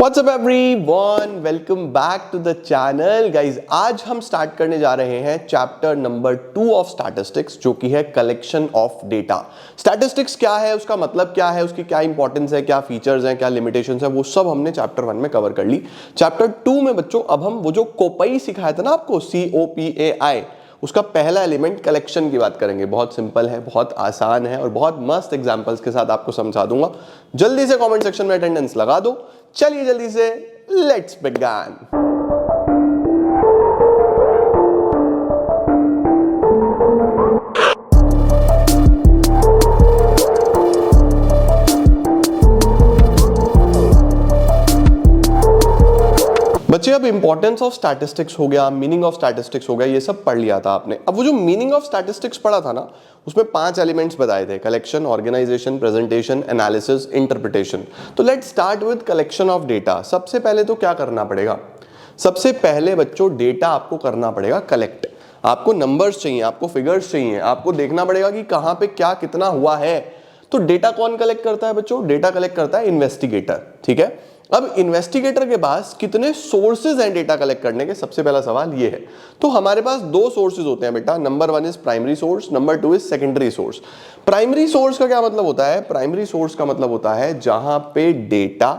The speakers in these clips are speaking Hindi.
What's up everyone? Welcome back to the channel guys। आज हम स्टार्ट करने जा रहे हैं चैप्टर नंबर 2 ऑफ स्टैटिस्टिक्स, जो कि है कलेक्शन ऑफ डेटा। स्टैटिस्टिक्स क्या है, उसका मतलब क्या है, उसकी क्या इंपॉर्टेंस है, क्या फीचर्स हैं, क्या लिमिटेशंस है, वो सब हमने चैप्टर 1 में कवर कर ली। चैप्टर 2 में बच्चों अब हम वो जो कोपाई सिखाया था ना आपको, COPAI, उसका पहला एलिमेंट कलेक्शन की बात करेंगे। बहुत सिंपल है, बहुत आसान है और बहुत मस्त एग्जांपल्स के साथ आपको समझा दूंगा। जल्दी से कमेंट सेक्शन में अटेंडेंस लगा दो। चलिए जल्दी से लेट्स बिगिन। बच्चे अब इंपॉर्टेंस ऑफ स्टैटिस्टिक्स हो गया, मीनिंग ऑफ स्टैटिस्टिक्स हो गया, ये सब पढ़ लिया था आपने। अब वो जो मीनिंग ऑफ स्टैटिस्टिक्स पढ़ा था ना, उसमें 5 एलिमेंट्स बताए थे: collection, organisation, presentation, analysis, interpretation. तो let's start with collection of data. सबसे पहले तो क्या करना पड़ेगा? सबसे पहले बच्चों डेटा आपको करना पड़ेगा कलेक्ट। आपको नंबर्स चाहिए, आपको फिगर्स चाहिए, आपको देखना पड़ेगा कि कहां पे क्या कितना हुआ है। तो डेटा कौन कलेक्ट करता है बच्चों? डेटा कलेक्ट करता है इन्वेस्टिगेटर। ठीक है, अब इन्वेस्टिगेटर के पास कितने सोर्सेज हैं डेटा कलेक्ट करने के? सबसे पहला सवाल ये है। तो हमारे पास 2 सोर्सेज होते हैं बेटा। Number 1 is primary source, number 2 is secondary source. Primary source का क्या मतलब होता है? प्राइमरी सोर्स का मतलब होता है जहां पे डेटा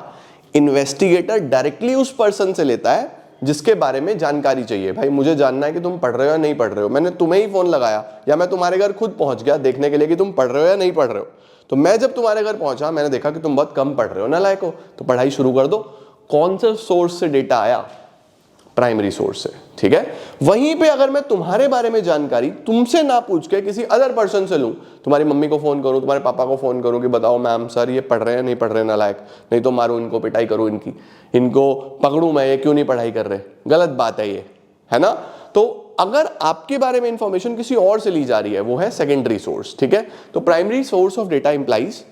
इन्वेस्टिगेटर डायरेक्टली उस पर्सन से लेता है जिसके बारे में जानकारी चाहिए। भाई मुझे जानना है कि तुम पढ़ रहे हो या नहीं पढ़ रहे हो। मैंने तुम्हें ही फोन लगाया या मैं तुम्हारे घर खुद पहुंच गया देखने के लिए कि तुम पढ़ रहे हो या नहीं पढ़ रहे हो। तो मैं जब तुम्हारे घर पहुंचा, मैंने देखा कि तुम बहुत कम पढ़ रहे हो, नालायक हो, तो पढ़ाई शुरू कर दो। कौन से सोर्स से डेटा आया? प्राइमरी सोर्स से। ठीक है, वहीं पे अगर मैं तुम्हारे बारे में जानकारी तुमसे ना पूछ के किसी अदर पर्सन से लूं, तुम्हारी मम्मी को फोन करूं, तुम्हारे पापा को फोन करूं कि बताओ मैम सर ये पढ़ रहे हैं नहीं पढ़ रहे, नालायक, नहीं तो मारूं इनको, पिटाई करूं इनकी, इनको पकड़ूं मैं, ये क्यों नहीं पढ़ाई कर रहे, गलत बात है ये, है ना। तो अगर आपके बारे में इंफॉर्मेशन किसी और से ली जा रही है, वो है सेकेंडरी सोर्स। ठीक है, तो primary source of data implies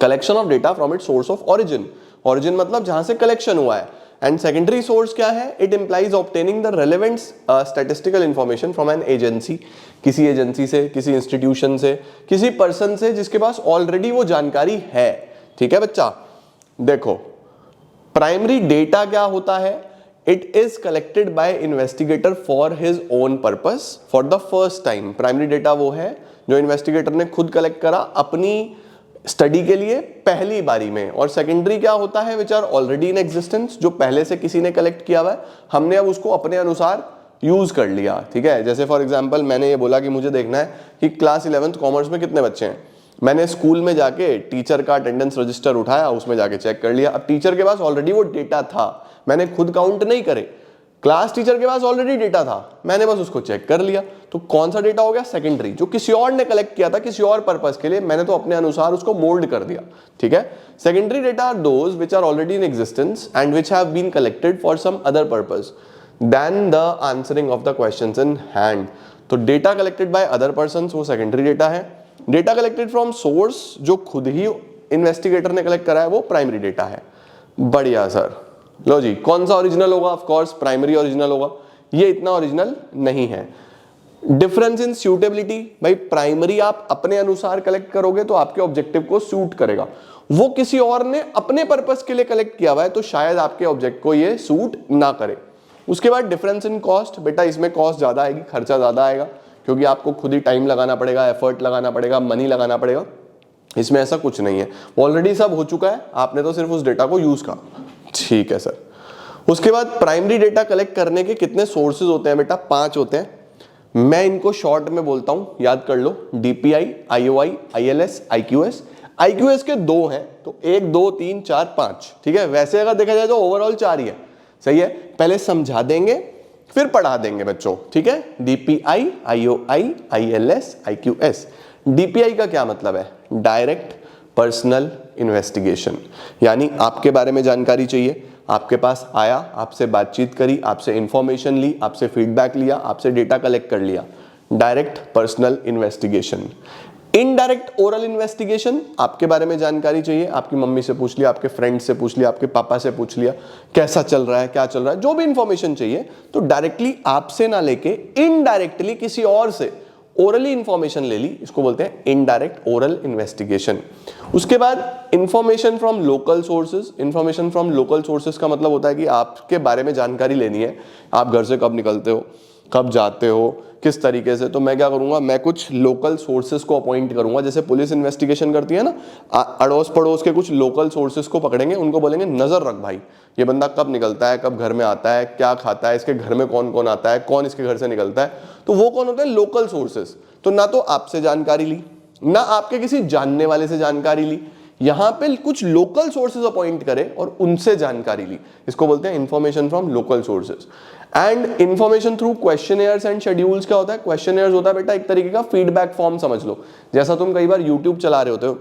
collection of data from it source of origin. Origin मतलब जहां से कलेक्शन हुआ है। एंड सेकेंडरी सोर्स क्या है? It implies obtaining the relevant statistical information from an agency, किसी एजेंसी से, किसी इंस्टीट्यूशन से, किसी पर्सन से जिसके पास ऑलरेडी वो जानकारी है। ठीक है बच्चा, देखो प्राइमरी डेटा क्या होता है? It is collected by investigator for his own purpose for the first time. Primary data वो है जो इन्वेस्टिगेटर ने खुद कलेक्ट करा अपनी स्टडी के लिए पहली बारी में। और सेकेंडरी क्या होता है? Which are already in existence, जो पहले से किसी ने कलेक्ट किया हुआ है, हमने अब उसको अपने अनुसार यूज कर लिया। ठीक है, जैसे फॉर एग्जांपल मैंने ये बोला कि मुझे देखना है कि क्लास 11th कॉमर्स में कितने बच्चे हैं। मैंने स्कूल में जाके टीचर का अटेंडेंस रजिस्टर उठाया, उसमें जाके चेक कर लिया। अब टीचर के पास ऑलरेडी वो डेटा था, मैंने खुद काउंट नहीं करे, क्लास टीचर के पास ऑलरेडी डेटा था, मैंने बस उसको चेक कर लिया। तो कौन सा डेटा हो गया? सेकेंडरी, जो किसी और ने कलेक्ट किया था किसी और पर्पस के लिए, मैंने तो अपने अनुसार उसको मोल्ड कर दिया। ठीक है, secondary data are those which are already in existence and which have been collected for some other purpose than the answering of the questions in hand. तो data collected by other persons वो सेकेंडरी डेटा है। डेटा कलेक्टेड फ्रॉम सोर्स, जो खुद ही इन्वेस्टिगेटर ने कलेक्ट करा है, वो प्राइमरी डेटा है। बढ़िया सर, लो जी, कौन सा ओरिजिनल होगा? ऑफ कोर्स प्राइमरी ओरिजिनल होगा। ये इतना ओरिजिनल नहीं है। डिफरेंस इन सूटेबिलिटी, भाई प्राइमरी आप अपने अनुसार कलेक्ट करोगे तो आपके ऑब्जेक्टिव को सूट करेगा, वो किसी और ने अपने पर्पस के लिए कलेक्ट किया हुआ है तो शायद आपके ऑब्जेक्ट को ये सूट ना करे। उसके बाद डिफरेंस इन कॉस्ट, बेटा इसमें कॉस्ट ज्यादा आएगी, खर्चा ज्यादा आएगा, क्योंकि आपको खुद ही टाइम लगाना पड़ेगा, एफर्ट लगाना पड़ेगा, मनी लगाना पड़ेगा। इसमें ऐसा कुछ नहीं है, ऑलरेडी सब हो चुका है, आपने तो सिर्फ उस डेटा को यूज करा। ठीक है सर। उसके बाद प्राइमरी डेटा कलेक्ट करने के कितने सोर्सेज होते हैं बेटा? 5 होते हैं। मैं इनको शॉर्ट में बोलता हूं, याद कर लो, डीपीआई, आईओआई, आईएलएस, आईक्यूएस। आईक्यूएस के 2 हैं, तो 1 2 3 4 5। ठीक है, वैसे अगर देखा जाए तो ओवरऑल 4 ही है। सही है, पहले समझा देंगे फिर पढ़ा देंगे बच्चों। ठीक है, डीपीआई, आईओआई, आईएलएस, आईक्यूएस। डीपीआई का क्या मतलब है? डायरेक्ट पर्सनल इन्वेस्टिगेशन, यानी आपके बारे में जानकारी चाहिए, आपके पास आया, आपसे बातचीत करी, आपसे इंफॉर्मेशन ली, आपसे फीडबैक लिया, आपसे डेटा कलेक्ट कर लिया, direct personal investigation. Indirect oral investigation, आपके बारे में जानकारी चाहिए, आपकी मम्मी से पूछ लिया, आपके फ्रेंड से पूछ लिया, आपके पापा से पूछ लिया, कैसा चल रहा है, क्या चल रहा है, जो भी इंफॉर्मेशन चाहिए, तो डायरेक्टली आपसे ना लेके इनडायरेक्टली किसी और से ओरली इंफॉर्मेशन ले ली, इसको बोलते हैं इनडायरेक्ट ओरल इन्वेस्टिगेशन। उसके बाद information from local sources. Information from local sources का मतलब होता है कि आपके बारे में जानकारी लेनी है, आप घर से कब निकलते हो, कब जाते हो, किस तरीके से। तो मैं क्या करूंगा, मैं कुछ लोकल सोर्सेज को अपॉइंट करूंगा, जैसे पुलिस इन्वेस्टिगेशन करती है ना, अड़ोस पड़ोस के कुछ लोकल सोर्सेज को पकड़ेंगे, उनको बोलेंगे नजर रख भाई, ये बंदा कब निकलता है, कब घर में आता है, क्या खाता है, इसके घर में कौन कौन आता है, कौन इसके घर से निकलता है। तो वो कौन होते हैं, लोकल सोर्सेज। तो ना तो आपसे जानकारी ली, ना आपके किसी जानने वाले से जानकारी ली, यहां पे कुछ लोकल सोर्सेज अपॉइंट करे और उनसे जानकारी ली, इसको बोलते हैं information from local sources. And information through questionnaires and schedules. क्या होता है, क्वेश्चनेयर्स होता है बेटा एक तरीके का फीडबैक फॉर्म समझ लो। जैसा तुम कई बार यूट्यूब चला रहे होते हो,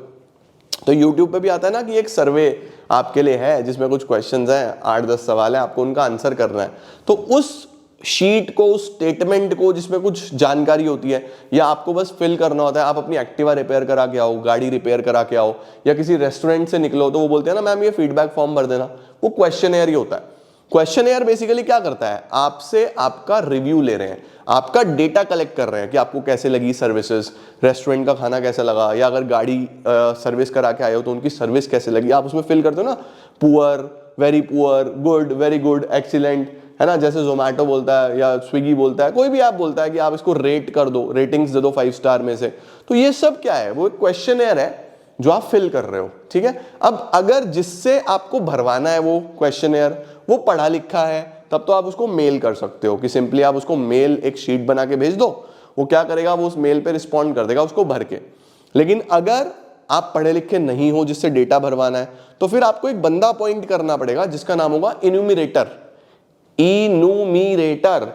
तो यूट्यूब पे भी आता है ना कि एक सर्वे आपके लिए है जिसमें कुछ क्वेश्चंस हैं, 8-10 सवाल है, आपको उनका आंसर करना है। तो उस शीट को, उस स्टेटमेंट को जिसमें कुछ जानकारी होती है, या आपको बस फिल करना होता है। आप अपनी एक्टिवा रिपेयर करा के आओ, गाड़ी रिपेयर करा के आओ, या किसी रेस्टोरेंट से निकलो, तो वो बोलते हैं ना मैम ये फीडबैक फॉर्म भर देना, वो क्वेश्चनेयर ही होता है। क्वेश्चनेयर बेसिकली क्या करता है, आपसे आपका रिव्यू ले रहे हैं, आपका डेटा कलेक्ट कर रहे हैं कि आपको कैसे लगी सर्विसेज, रेस्टोरेंट का खाना कैसा लगा, या अगर गाड़ी सर्विस करा के आए हो तो उनकी सर्विस कैसे लगी। आप उसमें फिल करते हो ना, poor, very poor, good, very good, excellent, है ना। जैसे जोमेटो बोलता है या स्विगी बोलता है, कोई भी ऐप बोलता है कि आप इसको रेट कर दो, रेटिंग्स दे दो 5 स्टार में से। तो ये सब क्या है, वो एक क्वेश्चनेयर है जो आप फिल कर रहे हो, ठीक है। अब अगर जिससे आपको भरवाना है वो क्वेश्चनेयर वो पढ़ा लिखा है, तब तो आप उसको मेल कर सकते हो कि सिंपली आप उसको मेल एक शीट बना के भेज दो, वो क्या करेगा, वो उस मेल पे रिस्पॉन्ड कर देगा उसको भर के। लेकिन अगर आप पढ़े लिखे नहीं हो जिससे डेटा भरवाना है, तो फिर आपको एक बंदा अपॉइंट करना पड़ेगा जिसका नाम होगा इन्यूमरेटर। Enumerator,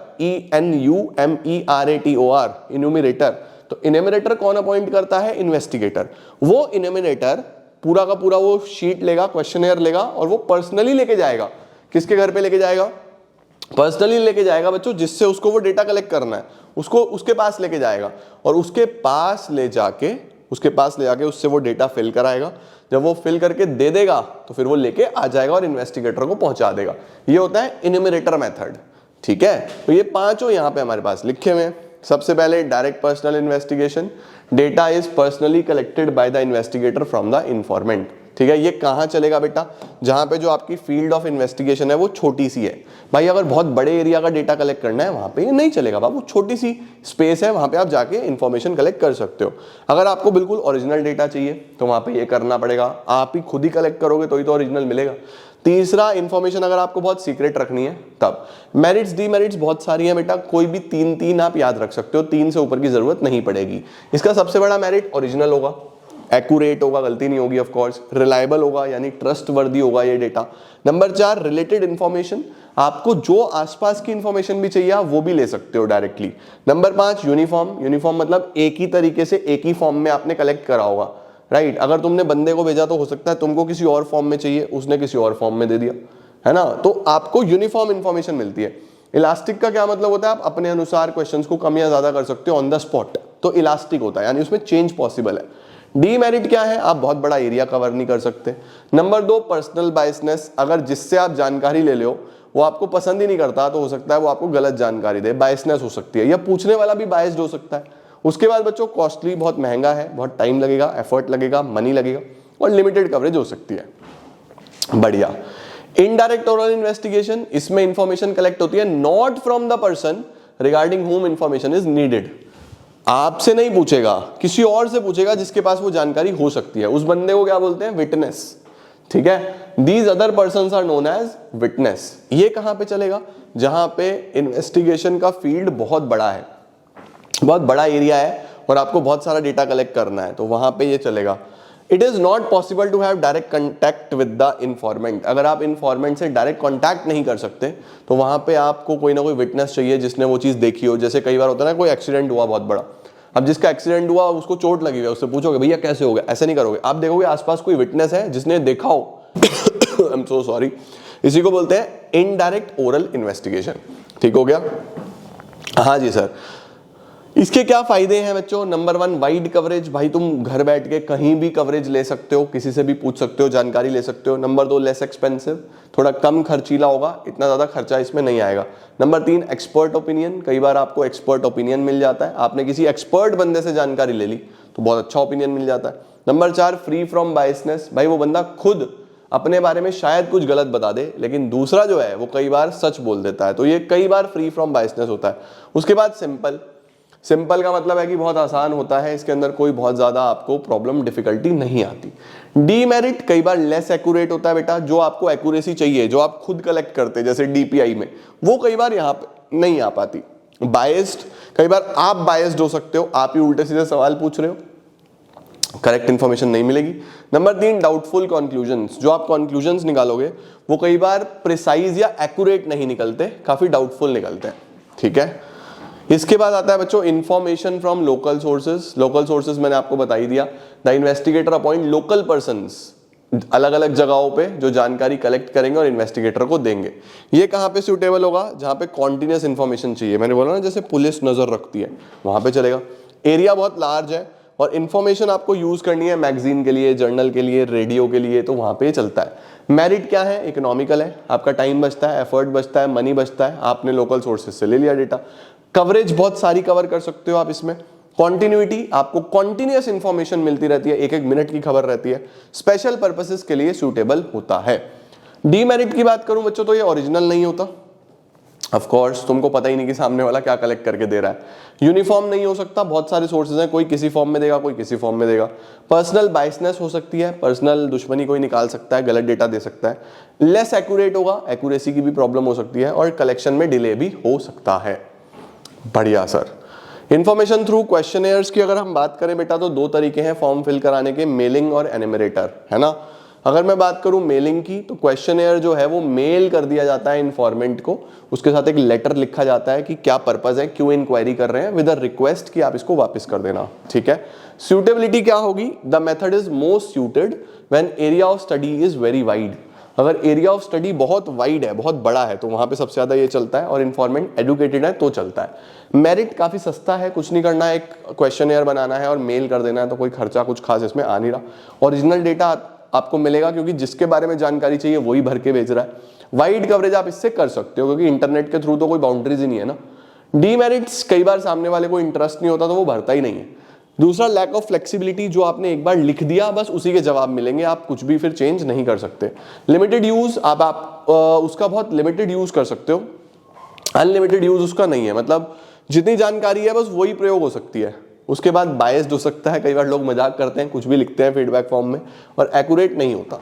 ENUMERATOR, enumerator. तो इन्यूमरेटर कौन अपॉइंट करता है, इन्वेस्टिगेटर। वो इन्यूमरेटर पूरा का पूरा वो शीट लेगा, क्वेश्चनेयर लेगा, और वो पर्सनली लेके जाएगा। किसके घर पे लेके जाएगा, पर्सनली लेके जाएगा बच्चों, जिससे उसको वो डेटा कलेक्ट करना है, उसको उसके पास लेके जाएगा, और उसके पास ले जाके उससे वो डेटा फिल कराएगा। जब वो फिल करके दे देगा तो फिर वो लेके आ जाएगा और इन्वेस्टिगेटर को पहुंचा देगा। ये होता है इन्यूमरेटर मेथड, ठीक है। तो ये पांचों यहां पे हमारे पास लिखे हुए हैं। सबसे पहले direct personal investigation, data is personally collected by the investigator from the informant, ठीक है। ये कहां चलेगा बेटा, जहां पे जो आपकी फील्ड ऑफ इन्वेस्टिगेशन है वो छोटी सी है। भाई अगर बहुत बड़े एरिया का डेटा कलेक्ट करना है वहां पे ये नहीं चलेगा बाबू, छोटी सी स्पेस है, वहां पे आप जाके इंफॉर्मेशन कलेक्ट कर सकते हो। अगर आपको बिल्कुल ओरिजिनल डेटा चाहिए तो वहां पे ये करना पड़ेगा, आप ही खुद ही कलेक्ट करोगे तो ही तो ओरिजिनल मिलेगा। तीसरा, इंफॉर्मेशन अगर आपको बहुत सीक्रेट रखनी है तब। मेरिट्स डीमेरिट्स बहुत सारी हैं बेटा, कोई भी 3 आप याद रख सकते हो, 3 से ऊपर की जरूरत नहीं पड़ेगी। इसका सबसे बड़ा मेरिट ओरिजिनल होगा, एक्यूरेट होगा, गलती नहीं होगी ऑफ कोर्स, रिलायबल होगा यानी ट्रस्टवर्दी होगा ये डेटा। नंबर 4, रिलेटेड इंफॉर्मेशन, आपको जो आसपास की इंफॉर्मेशन भी चाहिए आप वो भी ले सकते हो डायरेक्टली। नंबर 5, यूनिफॉर्म मतलब एक ही तरीके से एक ही फॉर्म में आपने कलेक्ट करा होगा, राइट। अगर तुमने बंदे को भेजा तो हो सकता है तुमको किसी और फॉर्म में चाहिए, उसने किसी और फॉर्म में दे दिया, है ना। तो आपको यूनिफॉर्म इंफॉर्मेशन मिलती है। इलास्टिक का क्या मतलब होता है, आप अपने अनुसार क्वेश्चंस को कम या ज्यादा कर सकते हो ऑन द स्पॉट, तो इलास्टिक होता है यानी उसमें चेंज पॉसिबल है। डीमेरिट क्या है, आप बहुत बड़ा एरिया कवर नहीं कर सकते। नंबर 2, पर्सनल बायसनेस, अगर जिससे आप जानकारी ले लो वो आपको पसंद ही नहीं करता तो हो सकता है वो आपको गलत जानकारी दे, बायसनेस हो सकती है, या पूछने वाला भी बायस्ड हो सकता है। उसके बाद बच्चों कॉस्टली, बहुत महंगा है, बहुत टाइम लगेगा, एफर्ट लगेगा, मनी लगेगा, और लिमिटेड कवरेज हो सकती है। बढ़िया। इनडायरेक्ट ओरल इन्वेस्टिगेशन, इसमें इंफॉर्मेशन कलेक्ट होती है not from the person regarding whom information is needed. आपसे नहीं पूछेगा, किसी और से पूछेगा जिसके पास वो जानकारी हो सकती है। उस बंदे को क्या बोलते हैं, विटनेस, ठीक है। These other persons are known as witness. ये कहां पे चलेगा, जहां पे इन्वेस्टिगेशन का फील्ड बहुत बड़ा है, बहुत बड़ा एरिया है और आपको बहुत सारा डेटा कलेक्ट करना है, तो वहां पे ये चलेगा। It is not possible to have direct contact with the informant, अगर आप इन्फॉर्मेंट से डायरेक्ट कॉन्टैक्ट नहीं कर सकते तो वहां पे आपको कोई ना कोई विटनेस चाहिए जिसने वो चीज देखी हो। जैसे कई बार होता है ना, कोई एक्सीडेंट हुआ बहुत बड़ा, अब जिसका एक्सीडेंट हुआ उसको चोट लगी हुई है, उससे पूछोगे भैया कैसे हो गया, ऐसे नहीं करोगे, आप देखोगे आसपास कोई विटनेस है जिसने देखा हो। I am so sorry. इसी को बोलते हैं इनडायरेक्ट ओरल इन्वेस्टिगेशन, ठीक हो गया। हाँ जी सर, इसके क्या फायदे हैं बच्चों? नंबर 1, वाइड कवरेज, भाई तुम घर बैठ के कहीं भी कवरेज ले सकते हो, किसी से भी पूछ सकते हो, जानकारी ले सकते हो। नंबर 2, लेस एक्सपेंसिव, थोड़ा कम खर्चीला होगा, इतना ज्यादा खर्चा इसमें नहीं आएगा। नंबर 3, एक्सपर्ट ओपिनियन, कई बार आपको एक्सपर्ट ओपिनियन मिल जाता है, आपने किसी एक्सपर्ट बंदे से जानकारी ले ली तो बहुत अच्छा ओपिनियन मिल जाता है। नंबर 4, फ्री फ्रॉम बायसनेस, भाई वो बंदा खुद अपने बारे में शायद कुछ गलत बता दे लेकिन दूसरा जो है वो कई बार सच बोल देता है, तो ये कई बार फ्री फ्रॉम बायसनेस होता है। उसके बाद सिंपल, सिंपल का मतलब है कि बहुत आसान होता है, इसके अंदर कोई बहुत ज्यादा आपको प्रॉब्लम डिफिकल्टी नहीं आती। डीमेरिट, कई बार लेस एक्यूरेट होता है बेटा, जो आपको एक्यूरेसी चाहिए जो आप खुद कलेक्ट करते हैं जैसे डीपीआई में, वो कई बार यहाँ पे नहीं आ पाती। बायस्ड, कई बार आप बायस्ड हो सकते हो, आप ही उल्टे सीधे सवाल पूछ रहे हो, करेक्ट इंफॉर्मेशन नहीं मिलेगी। नंबर 3, डाउटफुल कंक्लूजन्स, जो आप कंक्लूजन्स निकालोगे वो कई बार प्रिसाइज या एक्यूरेट नहीं निकलते, काफी डाउटफुल निकलते हैं, ठीक है। इसके बाद आता है बच्चों information from local sources. Local sources मैंने आपको बता ही दिया, the investigator appoint local persons, अलग अलग जगहों पे जो जानकारी कलेक्ट करेंगे और इन्वेस्टिगेटर को देंगे। ये कहाँ पे सूटेबल होगा? जहाँ पे कॉन्टिन्यूस इंफॉर्मेशन चाहिए, मैंने बोला ना जैसे पुलिस नजर रखती है, वहां पे चलेगा। एरिया बहुत लार्ज है और इन्फॉर्मेशन आपको यूज करनी है मैगजीन के लिए, जर्नल के लिए, रेडियो के लिए, तो वहां पे चलता है। मेरिट क्या है? इकोनॉमिकल है, आपका टाइम बचता है, एफर्ट बचता है, मनी बचता है, आपने लोकल सोर्सेज से ले लिया डेटा। कवरेज बहुत सारी कवर कर सकते हो आप इसमें। कॉन्टिन्यूटी, आपको कॉन्टिन्यूअस इंफॉर्मेशन मिलती रहती है, एक एक मिनट की खबर रहती है, स्पेशल पर्पसेस के लिए सूटेबल होता है। डीमेरिट की बात करूं बच्चों तो ये ओरिजिनल नहीं होता, ऑफ कोर्स तुमको पता ही नहीं कि सामने वाला क्या कलेक्ट करके दे रहा है। यूनिफॉर्म नहीं हो सकता, बहुत सारे सोर्सेज हैं, कोई किसी फॉर्म में देगा, कोई किसी फॉर्म में देगा। पर्सनल बायसनेस हो सकती है, पर्सनल दुश्मनी कोई निकाल सकता है, गलत डेटा दे सकता है। लेस एक्यूरेट होगा, एक्यूरेसी की भी प्रॉब्लम हो सकती है, और कलेक्शन में डिले भी हो सकता है। बढ़िया सर। इंफॉर्मेशन थ्रू क्वेश्चनेयर्स की अगर हम बात करें बेटा तो 2 तरीके हैं फॉर्म फिल कराने के, मेलिंग और एनिमरेटर, है ना। अगर मैं बात करूं मेलिंग की तो क्वेश्चनेयर जो है वो मेल कर दिया जाता है इन्फॉर्मेंट को, उसके साथ एक लेटर लिखा जाता है कि क्या पर्पस है, क्यों इंक्वायरी कर रहे हैं, विद अ रिक्वेस्ट कि आप इसको वापस कर देना, ठीक है। सूटेबिलिटी क्या होगी? The method is most suited when area of study is very wide. अगर एरिया ऑफ स्टडी बहुत वाइड है, बहुत बड़ा है, तो वहां पे सबसे ज्यादा ये चलता है, और इन्फॉर्मेंट एडुकेटेड है तो चलता है। मेरिट काफी सस्ता है, कुछ नहीं करना है, एक क्वेश्चनेयर बनाना है और मेल कर देना है, तो कोई खर्चा कुछ खास इसमें आ नहीं रहा। ओरिजिनल डेटा आपको मिलेगा क्योंकि जिसके बारे में जानकारी चाहिए वही भर के भेज रहा है। वाइड कवरेज आप इससे कर सकते हो क्योंकि इंटरनेट के थ्रू तो कोई बाउंड्रीज ही नहीं है ना। डीमेरिट्स, कई बार सामने वाले को इंटरेस्ट नहीं होता तो वो भरता ही नहीं है। दूसरा, लैक ऑफ फ्लेक्सिबिलिटी, जो आपने एक बार लिख दिया बस उसी के जवाब मिलेंगे, आप कुछ भी फिर चेंज नहीं कर सकते। लिमिटेड यूज, आप उसका बहुत लिमिटेड यूज कर सकते हो, अनलिमिटेड यूज उसका नहीं है, मतलब जितनी जानकारी है बस वही प्रयोग हो सकती है, उसके बाद बायस्ड हो सकता है। कई बार लोग मजाक करते हैं, कुछ भी लिखते हैं फीडबैक फॉर्म में और एक्यूरेट नहीं होता।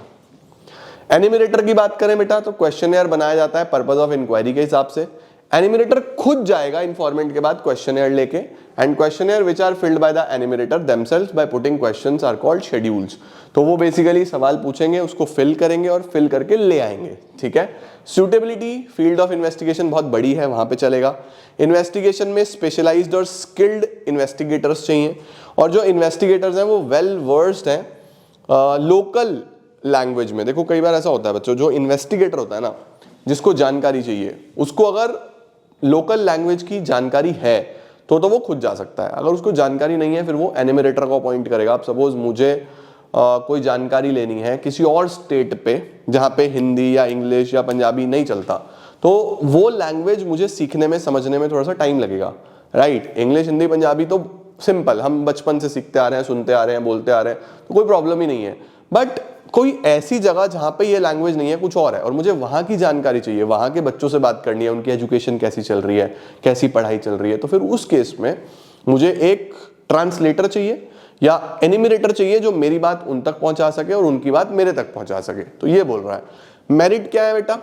एनिमिनेटर की बात करें बेटा तो क्वेश्चनेयर बनाया जाता है पर्पस ऑफ इंक्वायरी के हिसाब से। एनिमिनेटर खुद जाएगा इन्फॉर्मेंट के बाद क्वेश्चनेयर लेके, and questionnaire which are filled by the enumerator themselves by putting questions are called schedules. तो वो बेसिकली सवाल पूछेंगे, उसको फिल करेंगे और फिल करके ले आएंगे, ठीक है। सूटेबिलिटी, फील्ड ऑफ इन्वेस्टिगेशन बहुत बड़ी है, वहां पे चलेगा। इन्वेस्टिगेशन में स्पेशलाइज्ड और स्किल्ड इन्वेस्टिगेटर्स चाहिए, और जो इन्वेस्टिगेटर्स हैं वो वेल वर्स्ड हैं लोकल लैंग्वेज में। देखो कई बार ऐसा होता है बच्चों, जो इन्वेस्टिगेटर होता है ना, जिसको जानकारी चाहिए, उसको अगर लोकल लैंग्वेज की जानकारी है तो वो खुद जा सकता है, अगर उसको जानकारी नहीं है फिर वो एनिमिनेटर को अपॉइंट करेगा। आप सपोज मुझे कोई जानकारी लेनी है किसी और स्टेट पे जहाँ पे हिंदी या इंग्लिश या पंजाबी नहीं चलता, तो वो लैंग्वेज मुझे सीखने में, समझने में थोड़ा सा टाइम लगेगा, राइट। इंग्लिश, हिंदी, पंजाबी तो सिंपल, हम बचपन से सीखते आ रहे हैं, सुनते आ रहे हैं, बोलते आ रहे हैं, तो कोई प्रॉब्लम ही नहीं है। बट कोई ऐसी जगह जहाँ पे ये लैंग्वेज नहीं है, कुछ और है, और मुझे वहाँ की जानकारी चाहिए, वहाँ के बच्चों से बात करनी है, उनकी एजुकेशन कैसी चल रही है, कैसी पढ़ाई चल रही है, तो फिर उस केस में मुझे एक ट्रांसलेटर चाहिए या एनिमिनेटर चाहिए जो मेरी बात उन तक पहुंचा सके और उनकी बात मेरे तक पहुंचा सके। तो ये बोल रहा है। मेरिट क्या है बेटा?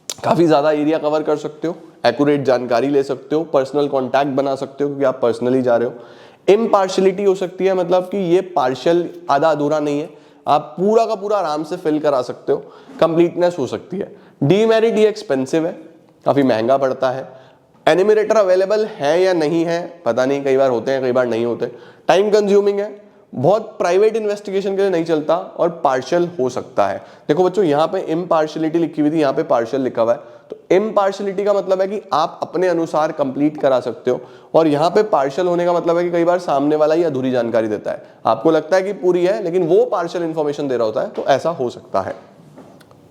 काफी ज्यादा एरिया कवर कर सकते हो, एक्यूरेट जानकारी ले सकते हो, पर्सनल कॉन्टैक्ट बना सकते हो क्योंकि आप पर्सनली जा रहे हो। इम्पार्शियलिटी हो सकती है, मतलब कि ये पार्शियल, आधा अधूरा नहीं है, आप पूरा का पूरा आराम से फिल करा सकते हो। कंप्लीटनेस हो सकती है। डीमेरिट, ये एक्सपेंसिव है, काफी महंगा पड़ता है। एनिमिनेटर अवेलेबल है या नहीं है पता नहीं, कई बार होते हैं कई बार नहीं होते। टाइम कंज्यूमिंग है, बहुत प्राइवेट इन्वेस्टिगेशन के लिए नहीं चलता और पार्शियल हो सकता है। देखो बच्चों, यहाँ पे इम्पार्शियलिटी लिखी हुई थी, यहाँ पे पार्शियल लिखा हुआ है। तो इम्पार्शियलिटी का मतलब है कि आप अपने अनुसार कंप्लीट करा सकते हो, और यहाँ पे पार्शियल होने का मतलब है कि कई बार सामने वाला ही अधूरी जानकारी देता है, आपको लगता है कि पूरी है लेकिन वो पार्शियल इंफॉर्मेशन दे रहा होता है, तो ऐसा हो सकता है।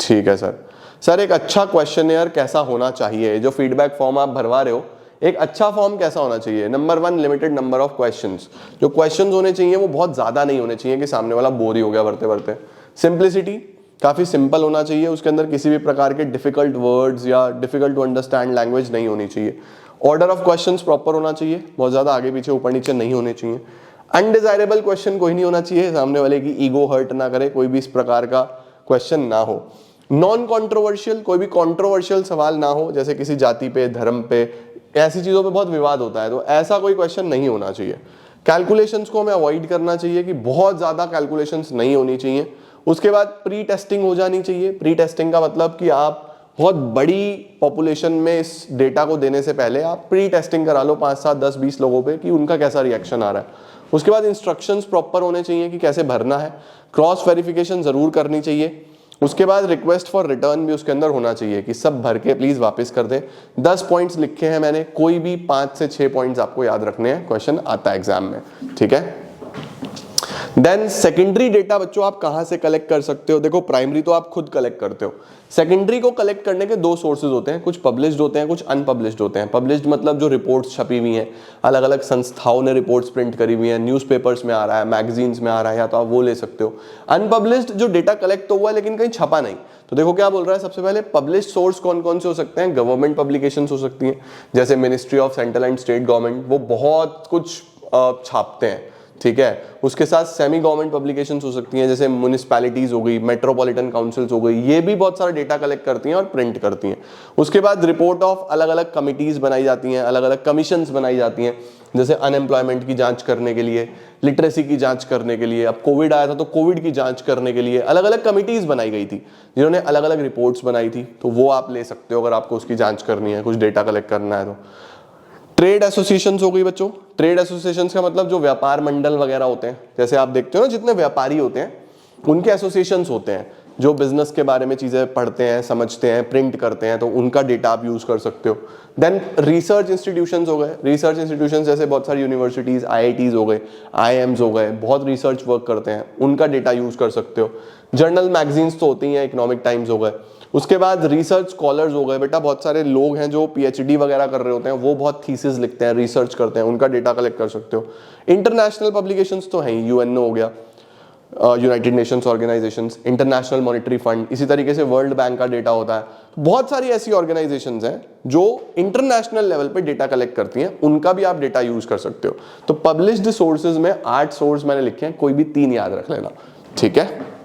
ठीक है सर, एक अच्छा क्वेश्चनेयर कैसा होना चाहिए? जो फीडबैक फॉर्म आप भरवा रहे हो, एक अच्छा फॉर्म कैसा होना चाहिए? Number 1, limited number of questions. जो क्वेश्चंस होने चाहिए वो बहुत ज्यादा नहीं होने चाहिए कि सामने वाला बोर ही हो गया भरते भरते। सिंप्लिसिटी, काफी सिंपल होना चाहिए, उसके अंदर किसी भी प्रकार के डिफिकल्ट वर्ड्स या डिफिकल्ट टू अंडरस्टैंड लैंग्वेज नहीं होनी चाहिए। ऑर्डर ऑफ क्वेश्चंस प्रॉपर होना चाहिए, बहुत ज्यादा आगे पीछे ऊपर नीचे नहीं होने चाहिए। अनडिजायरेबल क्वेश्चन कोई नहीं होना चाहिए, सामने वाले की ईगो हर्ट ना करे, कोई भी इस प्रकार का क्वेश्चन ना हो। नॉन कॉन्ट्रोवर्शियल, कोई भी कॉन्ट्रोवर्शियल सवाल ना हो, जैसे किसी जाति पे, धर्म पे, ऐसी चीजों पे बहुत विवाद होता है, तो ऐसा कोई क्वेश्चन नहीं होना चाहिए। कैलकुलेशंस को हमें अवॉइड करना चाहिए कि बहुत ज्यादा कैलकुलेशंस नहीं होनी चाहिए। उसके बाद प्री टेस्टिंग हो जानी चाहिए। प्री टेस्टिंग का मतलब कि आप बहुत बड़ी पॉपुलेशन में इस डेटा को देने से पहले आप प्री टेस्टिंग करा लो 5, 7, 10, 20 लोगों पे कि उनका कैसा रिएक्शन आ रहा है। उसके बाद इंस्ट्रक्शंस प्रॉपर होने चाहिए कि कैसे भरना है। क्रॉस वेरिफिकेशन जरूर करनी चाहिए। उसके बाद रिक्वेस्ट फॉर रिटर्न भी उसके अंदर होना चाहिए कि सब भर के प्लीज वापस कर दे। 10 पॉइंट्स लिखे हैं मैंने, कोई भी 5 से 6 पॉइंट्स आपको याद रखने हैं, क्वेश्चन आता है एग्जाम में। ठीक है। देन सेकेंडरी डेटा बच्चों आप कहां से कलेक्ट कर सकते हो? देखो, प्राइमरी तो आप खुद कलेक्ट करते हो। सेकेंडरी को कलेक्ट करने के 2 सोर्सेज होते हैं, कुछ पब्लिश्ड होते हैं, कुछ अनपब्लिश्ड होते हैं। पब्लिश्ड मतलब जो रिपोर्ट्स छपी हुई हैं, अलग अलग संस्थाओं ने रिपोर्ट्स प्रिंट करी हुई हैं, न्यूज़पेपर्स में आ रहा है, मैगजीन्स में आ रहा है, या तो आप वो ले सकते हो। अनपब्लिश्ड जो डेटा कलेक्ट तो हुआ है लेकिन कहीं छपा नहीं, तो देखो क्या बोल रहा है। सबसे पहले पब्लिश्ड सोर्स कौन कौन से हो सकते हैं? गवर्नमेंट पब्लिकेशंस हो सकती हैं, जैसे ministry of central and state government, वो बहुत कुछ छापते हैं। ठीक है। उसके साथ सेमी गवर्नमेंट पब्लिकेशंस हो सकती हैं, जैसे म्युनिसिपैलिटीज हो गई, मेट्रोपॉलिटन काउंसिल्स हो गई, ये भी बहुत सारा डेटा कलेक्ट करती हैं और प्रिंट करती हैं। उसके बाद रिपोर्ट ऑफ अलग अलग कमिटीज बनाई जाती हैं, अलग अलग कमीशंस बनाई जाती हैं, जैसे अनएम्प्लॉयमेंट की जांच करने के लिए, लिटरेसी की जांच करने के लिए, अब कोविड आया था तो कोविड की जांच करने के लिए अलग अलग कमिटीज बनाई गई थी जिन्होंने अलग अलग रिपोर्ट्स बनाई थी, तो वो आप ले सकते हो अगर आपको उसकी जांच करनी है, कुछ डेटा कलेक्ट करना है तो। ट्रेड एसोसिएशंस हो गई बच्चों। ट्रेड एसोसिएशंस का मतलब जो व्यापार मंडल वगैरह होते हैं, जैसे आप देखते हो ना जितने व्यापारी होते हैं उनके एसोसिएशंस होते हैं, जो बिजनेस के बारे में चीजें पढ़ते हैं, समझते हैं, प्रिंट करते हैं, तो उनका डेटा आप यूज कर सकते हो। देन रिसर्च इंस्टीट्यूशंस हो गए। रिसर्च इंस्टीट्यूशंस जैसे बहुत सारी यूनिवर्सिटीज, आईआईटीज हो गए, आईआईएम्स हो गए, बहुत रिसर्च वर्क करते हैं, उनका डेटा यूज कर सकते हो। जर्नल मैगजीन्स तो होती हैं, इकोनॉमिक टाइम्स हो गए। उसके बाद रिसर्च स्कॉलर्स हो गए। बेटा बहुत सारे लोग हैं जो पीएचडी वगैरह कर रहे होते हैं, वो बहुत थीसिस लिखते हैं, रिसर्च करते हैं, उनका डेटा कलेक्ट कर सकते हो। इंटरनेशनल पब्लिकेशंस तो हैं ही, यूएनओ हो गया, United Nations organisations, international monetary fund, इसी तरीके से वर्ल्ड बैंक का डेटा होता है। बहुत सारी ऐसी ऑर्गेनाइजेशंस हैं जो इंटरनेशनल लेवल पे डेटा कलेक्ट करती हैं, उनका भी आप डेटा यूज कर सकते हो। तो पब्लिश्ड सोर्सेज में 8 सोर्स मैंने लिखे हैं, कोई भी 3 याद रख लेना। ठीक है।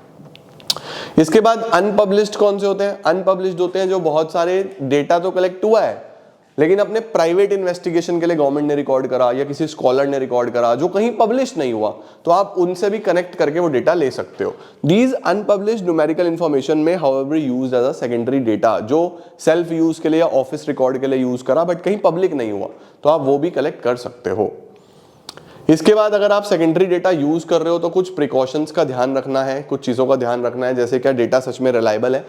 इसके बाद अनपब्लिश्ड कौन से होते हैं? अनपब्लिश्ड होते हैं जो बहुत सारे डेटा तो कलेक्ट हुआ है लेकिन अपने प्राइवेट इन्वेस्टिगेशन के लिए गवर्नमेंट ने रिकॉर्ड करा या किसी स्कॉलर ने रिकॉर्ड करा, जो कहीं पब्लिश नहीं हुआ, तो आप उनसे भी कनेक्ट करके वो डेटा ले सकते हो। दीज अनपब्लिश्ड न्यूमेरिकल इंफॉर्मेशन में however used as a secondary data, जो सेल्फ यूज के लिए या ऑफिस रिकॉर्ड के लिए यूज करा बट कहीं पब्लिक नहीं हुआ, तो आप वो भी कलेक्ट कर सकते हो। इसके बाद अगर आप सेकेंडरी डेटा यूज कर रहे हो तो कुछ प्रिकॉशंस का ध्यान रखना है, कुछ चीजों का ध्यान रखना है, जैसे क्या डेटा सच में रिलायबल है।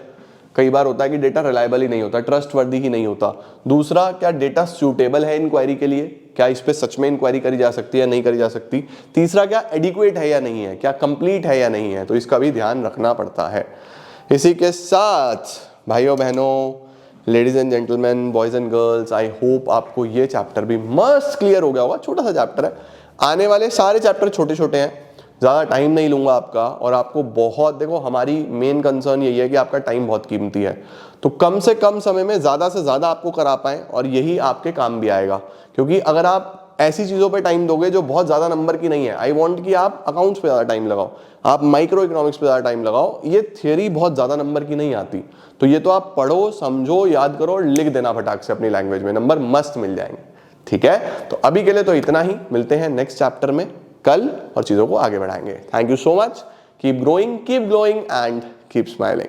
कई बार होता है कि डेटा रिलायबल ही नहीं होता, ट्रस्टवर्दी ही नहीं होता। दूसरा, क्या डेटा सूटेबल है इंक्वायरी के लिए, क्या इस पे सच में इंक्वायरी करी जा सकती है, नहीं करी जा सकती। तीसरा, क्या एडिक्वेट है या नहीं है, क्या कंप्लीट है या नहीं है, तो इसका भी ध्यान रखना पड़ता है। इसी के साथ भाइयों बहनों, ladies and gentleman, boys and girls, I hope आपको ये चैप्टर भी मस्त क्लियर हो गया होगा। छोटा सा चैप्टर है, आने वाले सारे चैप्टर छोटे छोटे हैं, ज़्यादा टाइम नहीं लूंगा आपका। और आपको बहुत, देखो हमारी मेन कंसर्न यही है कि आपका टाइम बहुत कीमती है, तो कम से कम समय में ज़्यादा से ज़्यादा आपको करा पाएं, और यही आपके काम भी आएगा। क्योंकि अगर आप ऐसी चीज़ों पे टाइम दोगे जो बहुत ज़्यादा नंबर की नहीं है, आई वॉन्ट कि आप अकाउंट्स पे ज़्यादा टाइम लगाओ, आप माइक्रो इकोनॉमिक्स पे ज़्यादा टाइम लगाओ, ये थियरी बहुत ज़्यादा नंबर की नहीं आती, तो ये तो आप पढ़ो, समझो, याद करो और लिख देना फटाक से अपनी लैंग्वेज में, नंबर मस्त मिल जाएंगे। ठीक है, तो अभी के लिए तो इतना ही, मिलते हैं नेक्स्ट चैप्टर में कल और चीजों को आगे बढ़ाएंगे। Thank you so much, keep growing, keep glowing and keep smiling.